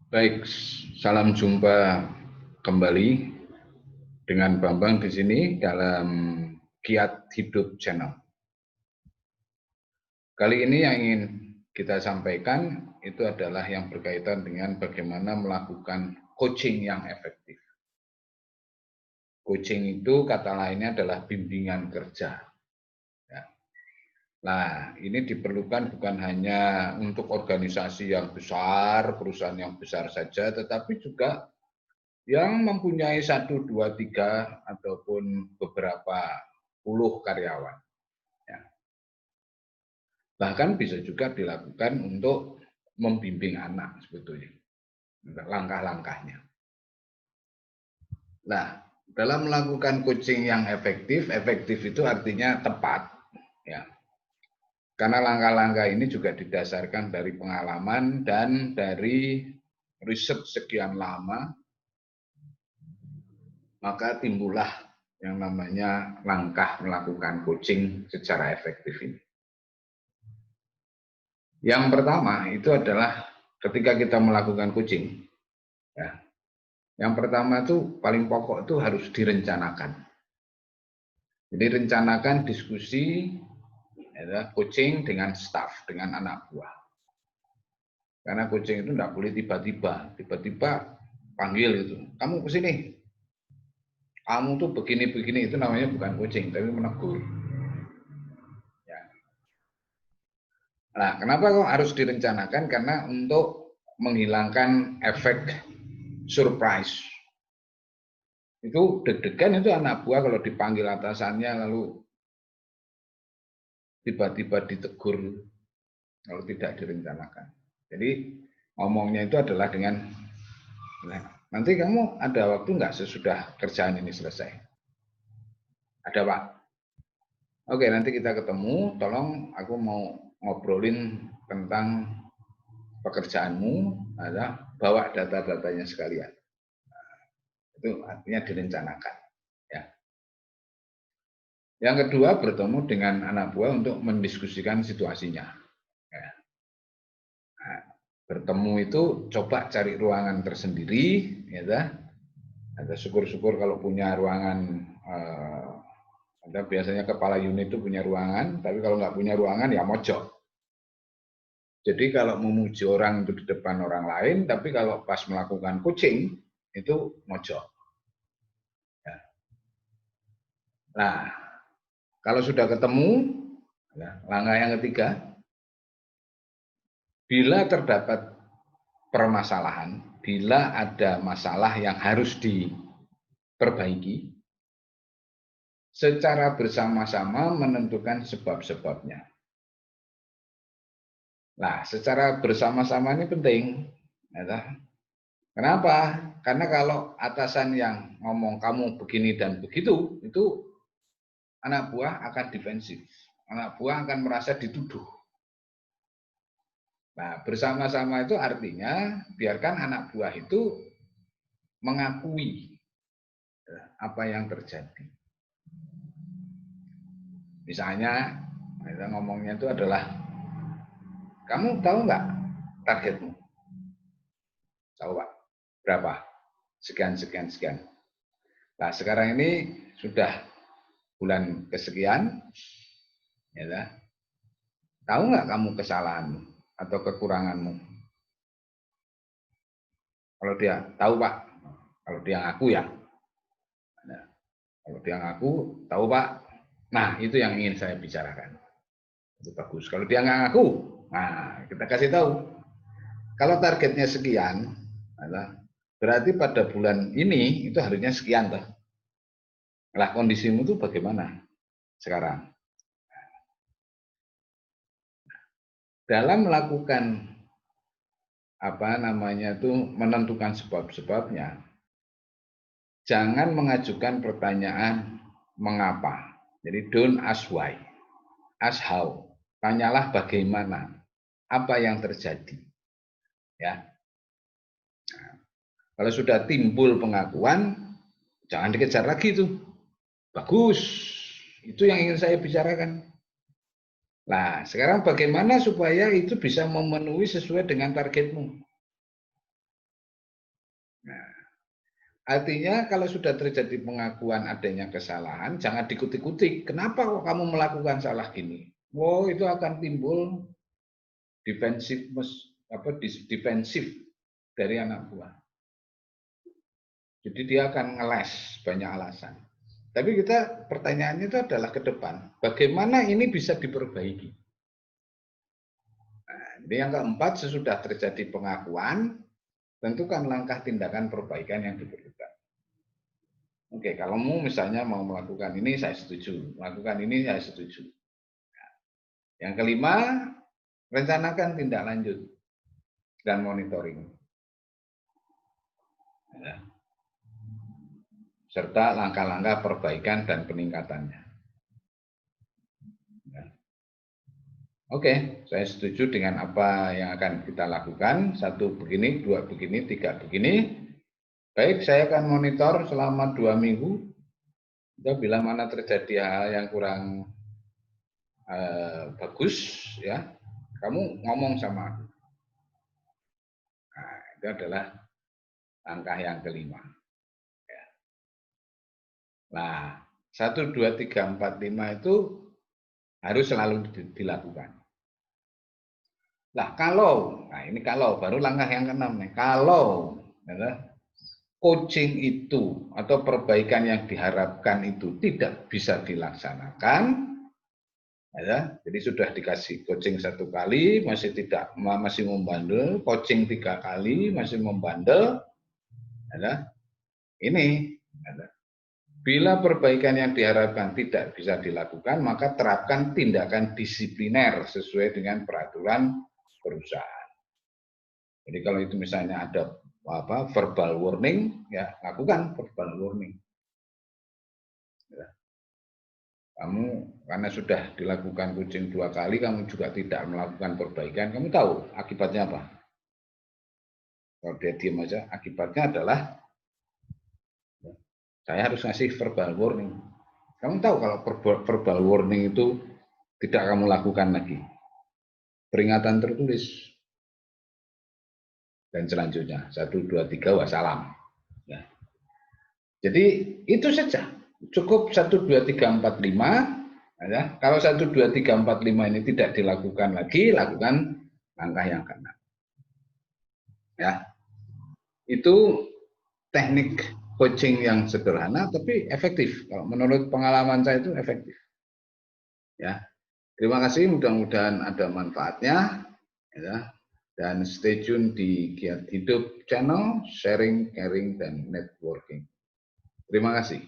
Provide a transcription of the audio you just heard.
Baik, salam jumpa kembali dengan Bambang di sini dalam Kiat Hidup Channel. Kali ini yang ingin kita sampaikan itu adalah yang berkaitan dengan bagaimana melakukan coaching yang efektif. Coaching itu kata lainnya adalah bimbingan kerja. Ya. Nah, ini diperlukan bukan hanya untuk organisasi yang besar, perusahaan yang besar saja, tetapi juga yang mempunyai 1, 2, 3 ataupun beberapa puluh karyawan. Ya. Bahkan bisa juga dilakukan untuk membimbing anak sebetulnya, langkah-langkahnya. Nah, dalam melakukan coaching yang efektif, efektif itu artinya tepat. Ya. Karena langkah-langkah ini juga didasarkan dari pengalaman dan dari riset sekian lama, maka timbullah yang namanya langkah melakukan coaching secara efektif ini. Yang pertama itu adalah ketika kita melakukan coaching, ya, yang pertama itu paling pokok itu harus direncanakan. Jadi rencanakan diskusi ya, coaching dengan staff, dengan anak buah. Karena coaching itu tidak boleh tiba-tiba panggil itu, kamu ke sini, kamu tuh begini-begini, itu namanya bukan coaching, tapi menegur. Ya. Nah, kenapa kok harus direncanakan? Karena untuk menghilangkan efek surprise. Itu deg-degan itu anak buah kalau dipanggil atasannya lalu tiba-tiba ditegur kalau tidak direncanakan. Jadi ngomongnya itu adalah dengan, nanti kamu ada waktu nggak sesudah kerjaan ini selesai? Ada Pak. Oke, nanti kita ketemu, tolong aku mau ngobrolin tentang pekerjaanmu, ada bawa data-datanya sekalian. Itu artinya direncanakan. Ya. Yang kedua, bertemu dengan anak buah untuk mendiskusikan situasinya. Ya. Nah, bertemu itu coba cari ruangan tersendiri, ya. Ada syukur-syukur kalau punya ruangan, ada biasanya kepala unit itu punya ruangan, tapi kalau nggak punya ruangan ya mojok. Jadi kalau memuji orang itu di depan orang lain, tapi kalau pas melakukan coaching itu mojok. Ya. Nah, kalau sudah ketemu, ya, langkah yang ketiga, bila terdapat permasalahan, bila ada masalah yang harus diperbaiki, secara bersama-sama menentukan sebab-sebabnya. Nah, secara bersama-sama ini penting. Ya. Kenapa? Karena kalau atasan yang ngomong kamu begini dan begitu, itu anak buah akan defensif. Anak buah akan merasa dituduh. Nah, bersama-sama itu artinya biarkan anak buah itu mengakui apa yang terjadi. Misalnya, kita ngomongnya itu adalah, kamu tahu nggak targetmu? Tahu Pak? Berapa? Sekian, sekian, sekian. Nah, sekarang ini sudah bulan kesekian, ya, tahu nggak kamu kesalahanmu atau kekuranganmu? Kalau dia tahu Pak, kalau dia ngaku ya. Nah, kalau dia ngaku, tahu Pak. Nah, itu yang ingin saya bicarakan. Itu bagus. Kalau dia nggak ngaku, nah kita kasih tahu. Kalau targetnya sekian, berarti pada bulan ini itu harusnya sekian toh. Lah kondisimu itu bagaimana sekarang? Dalam melakukan menentukan sebab-sebabnya, jangan mengajukan pertanyaan mengapa. Jadi don't ask why, ask how. Tanyalah bagaimana, apa yang terjadi. Ya. Nah, kalau sudah timbul pengakuan, jangan dikejar lagi tuh. Bagus, itu yang ingin saya bicarakan. Nah, sekarang bagaimana supaya itu bisa memenuhi sesuai dengan targetmu? Artinya kalau sudah terjadi pengakuan adanya kesalahan, jangan dikutik-kutik. Kenapa kok kamu melakukan salah gini? Wow, itu akan timbul defensif defensif dari anak buah. Jadi dia akan ngeles banyak alasan. Tapi kita pertanyaannya itu adalah ke depan, bagaimana ini bisa diperbaiki? Nah, ini yang keempat, sesudah terjadi pengakuan, tentukan langkah tindakan perbaikan yang diperlukan. Oke, kalau kamu misalnya mau melakukan ini, saya setuju. Melakukan ini, saya setuju. Yang kelima, rencanakan tindak lanjut dan monitoring. Ya. Serta langkah-langkah perbaikan dan peningkatannya. Ya. Oke, saya setuju dengan apa yang akan kita lakukan. 1 begini, 2 begini, 3 begini. Baik, saya akan monitor selama 2 minggu. Kita bila mana terjadi hal yang kurang bagus, ya, kamu ngomong sama aku. Nah, itu adalah langkah yang kelima. Ya. Nah, 1, 2, 3, 4, 5 itu harus selalu dilakukan. Nah, ini kalau baru langkah yang keenam nih. Kalau coaching itu atau perbaikan yang diharapkan itu tidak bisa dilaksanakan, ya, jadi sudah dikasih coaching 1 kali masih membandel, coaching 3 kali masih membandel, ya, ini ya, bila perbaikan yang diharapkan tidak bisa dilakukan, maka terapkan tindakan disipliner sesuai dengan peraturan perusahaan. Jadi kalau itu misalnya ada verbal warning, ya lakukan verbal warning. Ya. Kamu karena sudah dilakukan coaching 2 kali, kamu juga tidak melakukan perbaikan, kamu tahu akibatnya apa? Kalau dia diam aja, akibatnya adalah saya harus ngasih verbal warning. Kamu tahu kalau verbal warning itu tidak kamu lakukan lagi. Peringatan tertulis. Dan selanjutnya, 1, 2, 3, wassalam. Ya. Jadi itu saja. Cukup 1, 2, 3, 4, 5. Ya. Kalau 1, 2, 3, 4, 5 ini tidak dilakukan lagi, lakukan langkah yang keenam. Ya. Itu teknik coaching yang sederhana tapi efektif. Kalau menurut pengalaman saya itu efektif. Ya. Terima kasih, mudah-mudahan ada manfaatnya. Ya. Dan stay tune di Giat Hidup channel, sharing, caring, dan networking. Terima kasih.